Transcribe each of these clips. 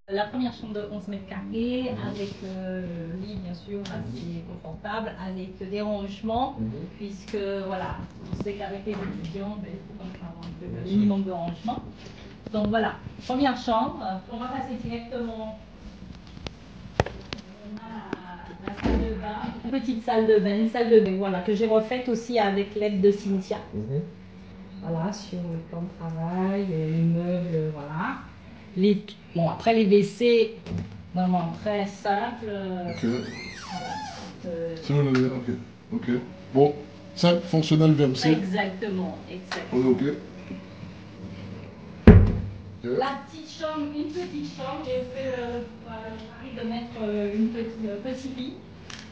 La première chambre de 11 mètres carrés, avec lit bien sûr assez confortable, avec des rangements, puisque voilà, on sait qu'avec les étudiants, il faut quand même avoir un peu le minimum de rangement. Donc voilà, première chambre, on va passer directement à la salle de bain, une petite salle de bain, voilà, que j'ai refaite aussi avec l'aide de Cynthia. Voilà, sur le plan de travail, les meubles, voilà. Bon, après les WC, vraiment très simple. Ok. C'est bon, ok. Ok. Bon, simple, fonctionnel, VMC. Exactement, exactement. On est ok. La petite chambre, une petite chambre, j'ai fait le pari de mettre une petite lit.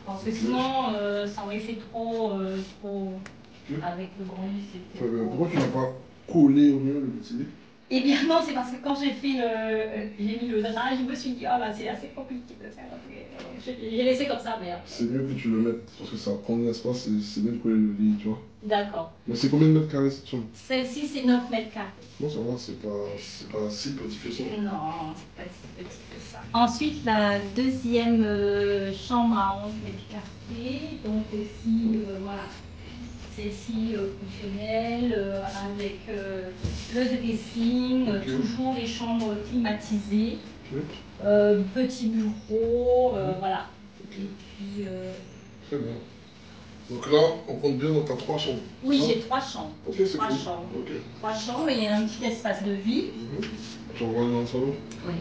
Parce que sinon, ça aurait fait trop avec le grand lit. Pourquoi tu n'as pas collé au mur le petit lit? Eh bien non, c'est parce que quand j'ai mis le drap, je me suis dit, oh là, c'est assez compliqué de faire. J'ai laissé comme ça, mais... C'est mieux que tu le mettes, parce que ça prend de l'espace et c'est mieux de coller le lit, tu vois. D'accord. Mais c'est combien de mètres carrés cette chambre? Celle-ci, c'est 9 mètres carrés. Non, ça va, c'est pas si petit que ça. Non, c'est pas si petit que ça. Ensuite, la deuxième chambre à 11 mètres carrés, donc aussi, voilà. Celle-ci fonctionnelle, avec le dressing, toujours les chambres climatisées, petit bureau, voilà. Et puis... Très bien. Donc là, on compte bien, donc tu as 3 chambres. Oui, j'ai 3 chambres. Ok, c'est Trois cool. chambres. Okay. 3 chambres, il y a un petit espace de vie. Tu envoies dans le salon? Oui.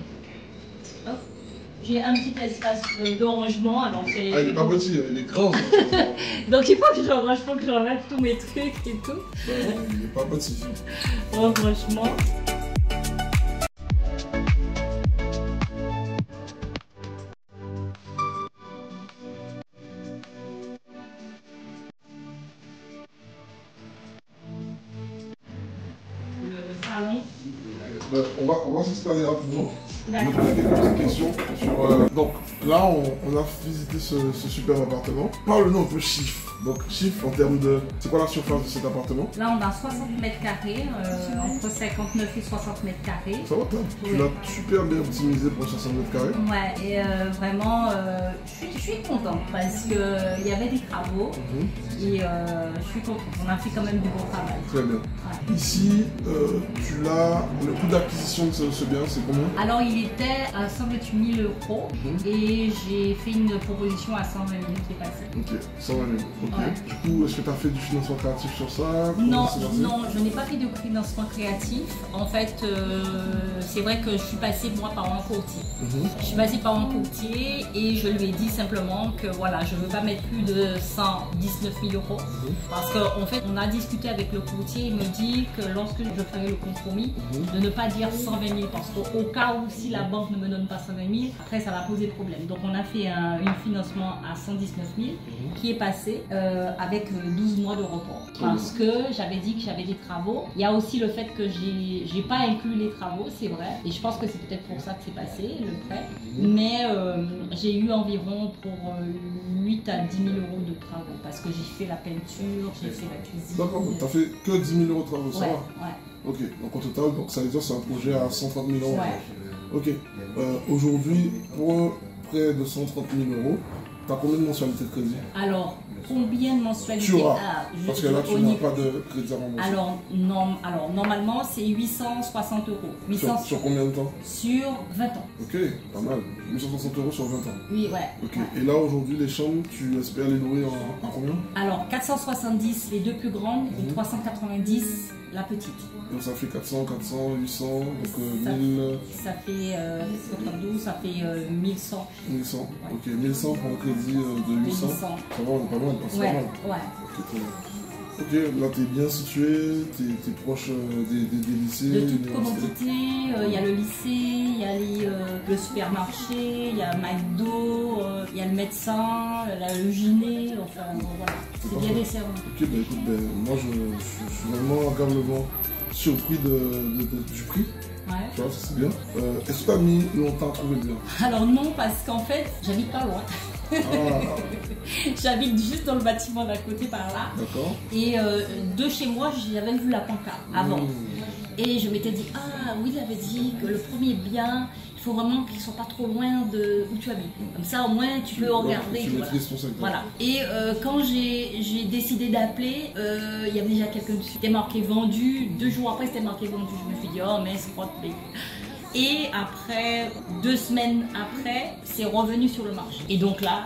Hop. J'ai un petit espace de rangement. Alors il n'est pas petit, il est grand. Donc il faut que j'enlève tous mes trucs et tout. Non, il n'est pas petit. Oh, franchement. Le salon. On va s'installer rapidement. D'accord. Je vais poser quelques questions sur... Donc là, on a visité ce super appartement. Parle-nous un peu chiffres. Donc chiffres en termes de... C'est quoi la surface de cet appartement? Là, on a 60 mètres carrés, entre 59 et 60 mètres carrés. Ça va, tu l'as super bien optimisé pour 60 mètres carrés. Ouais, et vraiment, je suis contente parce qu'il y avait des travaux et je suis contente. On a fait quand même du bon travail. Très bien. Ouais. Ici, le coût d'acquisition de ce bien, c'est combien? Alors, il était à 128 000 € et j'ai fait une proposition à 120 000 qui est passée. Ok, 120 000. Ok. Ouais. Du coup, est-ce que tu as fait du financement créatif sur ça? Non, je n'ai pas fait de financement créatif. En fait, c'est vrai que je suis passée moi par un courtier. Je suis passée par un courtier et je lui ai dit simplement que voilà, je ne veux pas mettre plus de 119 000 € parce qu'en fait, on a discuté avec le courtier. Il me dit que lorsque je ferai le compromis, de ne pas dire 120 000 parce qu'au cas où si la banque ne me donne pas 120 000, après ça va poser problème. Donc on a fait un financement à 119 000 qui est passé avec 12 mois de report parce que j'avais dit que j'avais des travaux. Il y a aussi le fait que j'ai pas inclus les travaux, c'est vrai, et je pense que c'est peut-être pour ça que c'est passé le prêt, mais j'ai eu environ pour 8 à 10 000 € de travaux parce que j'ai fait la peinture, j'ai fait la cuisine. D'accord, donc tu as fait que 10 000 € de travaux, ça va? Ouais. Ok, donc au total, donc ça veut dire que c'est un projet à 130 000 €. Ouais. Ok, aujourd'hui, pour près de 130 000 €, tu as combien de mensualités de crédit? Alors, combien de mensualités? Tu auras, parce que là, tu n'as pas de crédit à rembourser. Alors, normalement, c'est 860 €. Sur combien de temps? Sur 20 ans. Ok, pas mal. 860 € sur 20 ans. Oui, ouais. Ok, et là, aujourd'hui, les chambres, tu espères les louer en combien? Alors, 470 les deux plus grandes et 390 la petite. Donc ça fait 400, 800, donc 1000... Ça fait 72, ça fait 1100. 1100, Ouais. ok, 1100 pour un crédit de 800. Ça va, on est pas loin, c'est pas mal. Ouais. Ok, très bien. Ok, là t'es bien situé, t'es proche des lycées. De toute commodité, il y a le lycée, il y a le supermarché, il y a McDo, il y a le médecin, le gyné, enfin voilà, c'est bien desservi. Ok, bah écoute, moi je suis vraiment agréablement surpris du prix. Ouais. Tu vois, ça c'est bien. Est-ce que tu as mis longtemps à trouver le bien? Alors non, parce qu'en fait, j'habite pas loin. Ah. J'habite juste dans le bâtiment d'à côté par là. D'accord. Et de chez moi, j'avais vu la pancarte avant. Et je m'étais dit, ah oui, il avait dit que le premier bien, il faut vraiment qu'ils soient pas trop loin de où tu habites. Comme ça, au moins, tu peux regarder. Tu maîtrises ton secteur. Voilà. Et quand j'ai décidé d'appeler, il y avait déjà quelqu'un dessus. C'était marqué vendu. 2 jours après, c'était marqué vendu. Je me suis dit, oh, mais c'est quoi de payer. Et après, 2 semaines après, c'est revenu sur le marché. Et donc là,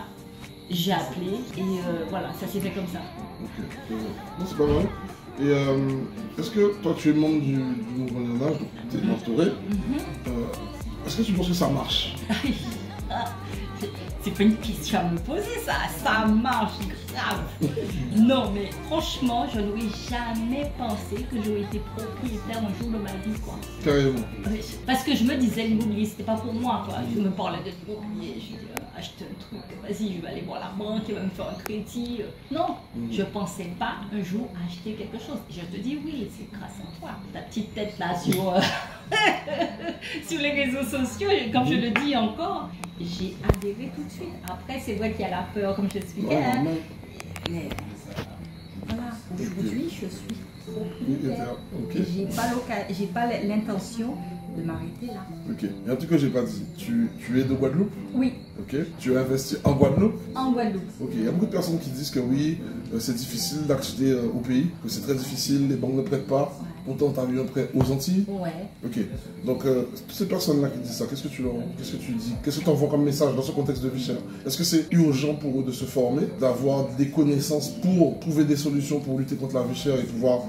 j'ai appelé et voilà, ça s'est fait comme ça. Ok, non, c'est pas mal. Et est-ce que toi, tu es membre du mouvement Léonard, tu es mentoré. Est-ce que tu penses que ça marche? C'est pas une question à me poser, ça marche grave. Non, mais franchement, je n'aurais jamais pensé que j'aurais été propriétaire un jour de ma vie, quoi. Carrément. Parce que je me disais, l'immobilier, c'était pas pour moi, quoi. Je me parlais de l'immobilier, je disais, acheter un truc, vas-y, je vais aller voir la banque, elle va me faire un crédit. Non, je pensais pas un jour acheter quelque chose. Je te dis oui, c'est grâce à toi. Ta petite tête là sur, sur les réseaux sociaux, comme je le dis encore, j'ai adhéré tout de suite. Après, c'est vrai qu'il y a la peur, comme je t'expliquais. Hein. Mais voilà, aujourd'hui, je suis propriétaire. Okay. J'ai pas l'intention de m'arrêter là. Ok. Et en tout cas, j'ai pas dit. Tu es de Guadeloupe? Oui. Ok. Tu as investi en Guadeloupe? En Guadeloupe. Ok. Il y a beaucoup de personnes qui disent que oui, c'est difficile d'acheter au pays, que c'est très difficile, les banques ne prêtent pas. Ouais. Pourtant, tu as eu un prêt aux Antilles? Ouais. Ok. Donc, toutes ces personnes-là qui disent ça, qu'est-ce que tu dis? Qu'est-ce que tu envoies comme message dans ce contexte de vie chère? Est-ce que c'est urgent pour eux de se former, d'avoir des connaissances pour trouver des solutions pour lutter contre la vie chère et pouvoir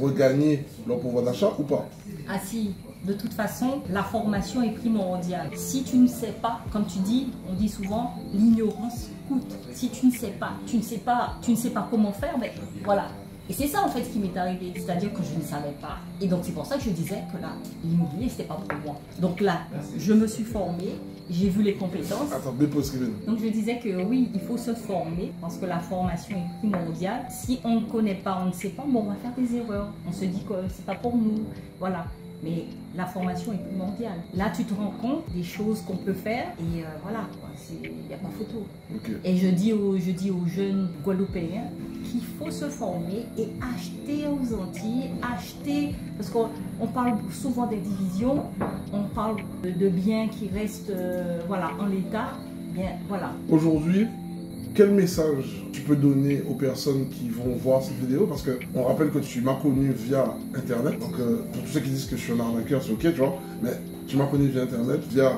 regagner leur pouvoir d'achat ou pas? Ah si, de toute façon, la formation est primordiale. Si tu ne sais pas, comme tu dis, on dit souvent, l'ignorance coûte. Si tu ne sais pas comment faire, ben voilà. Et c'est ça en fait qui m'est arrivé, c'est-à-dire que je ne savais pas. Et donc c'est pour ça que je disais que là, l'immobilier c'était pas pour moi. Donc là, je me suis formée, j'ai vu les compétences. Attends, dépose Kevin. Donc je disais que oui, il faut se former parce que la formation est primordiale. Si on ne connaît pas, on ne sait pas, bon, on va faire des erreurs. On se dit que c'est pas pour nous, voilà. Mais la formation est primordiale. Là, tu te rends compte des choses qu'on peut faire et voilà, il n'y a pas photo. Okay. Et je dis aux jeunes Guadeloupéens qu'il faut se former et acheter aux Antilles, parce qu'on parle souvent des divisions, on parle de biens qui restent voilà, en l'état. Voilà. Aujourd'hui, quel message tu peux donner aux personnes qui vont voir cette vidéo? Parce qu'on rappelle que tu m'as connu via Internet. Donc, pour tous ceux qui disent que je suis un arnaqueur, c'est ok, tu vois. Mais tu m'as connu via Internet, via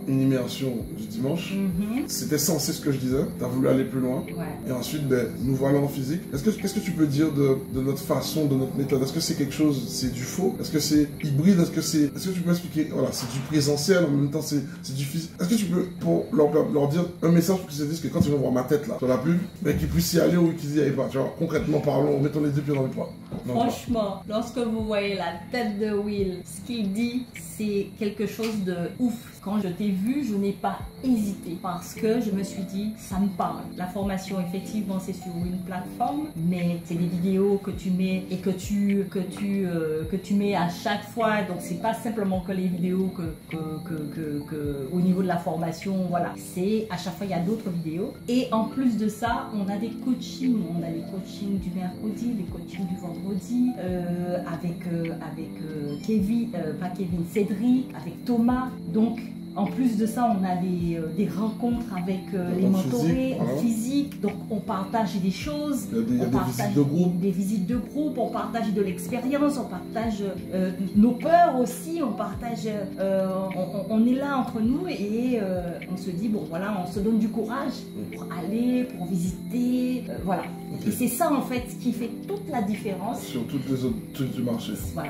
une immersion du dimanche. C'était censé ce que je disais. Tu as voulu aller plus loin. Ouais. Et ensuite, ben, nous voilà en physique. Qu'est-ce que tu peux dire de notre façon, de notre méthode? Est-ce que c'est quelque chose, c'est du faux? Est-ce que c'est hybride? Est-ce que tu peux expliquer? Voilà, c'est du présentiel, en même temps, c'est du physique. Est-ce que tu peux, pour leur dire un message pour qu'ils se disent que quand ils vont voir ma tête là, sur la pub, ben, qu'ils puissent y aller ou qu'ils y aillent pas? Tu vois, concrètement parlons, mettons les 2 pieds dans le plat. Franchement, lorsque vous voyez la tête de Will, ce qu'il dit, c'est quelque chose de ouf. Quand je t'ai vu, je n'ai pas hésité parce que je me suis dit, ça me parle. La formation, effectivement, c'est sur une plateforme, mais c'est des vidéos que tu mets et que tu mets à chaque fois. Donc, c'est pas simplement que les vidéos au niveau de la formation, voilà. C'est à chaque fois, il y a d'autres vidéos. Et en plus de ça, on a des coachings. On a les coachings du mercredi, les coachings du vendredi, avec Kevin, pas Kevin, Cédric, avec Thomas. Donc, en plus de ça, on a des rencontres avec les mentorés en physique. Donc, on partage des choses. Il y a des visites de groupe. Des visites de groupe, on partage de l'expérience, on partage nos peurs aussi. On partage, on est là entre nous et on se dit, bon, voilà, on se donne du courage pour aller, pour visiter. Voilà. Okay. Et c'est ça, en fait, qui fait toute la différence. Sur toutes les autres trucs du marché. Voilà.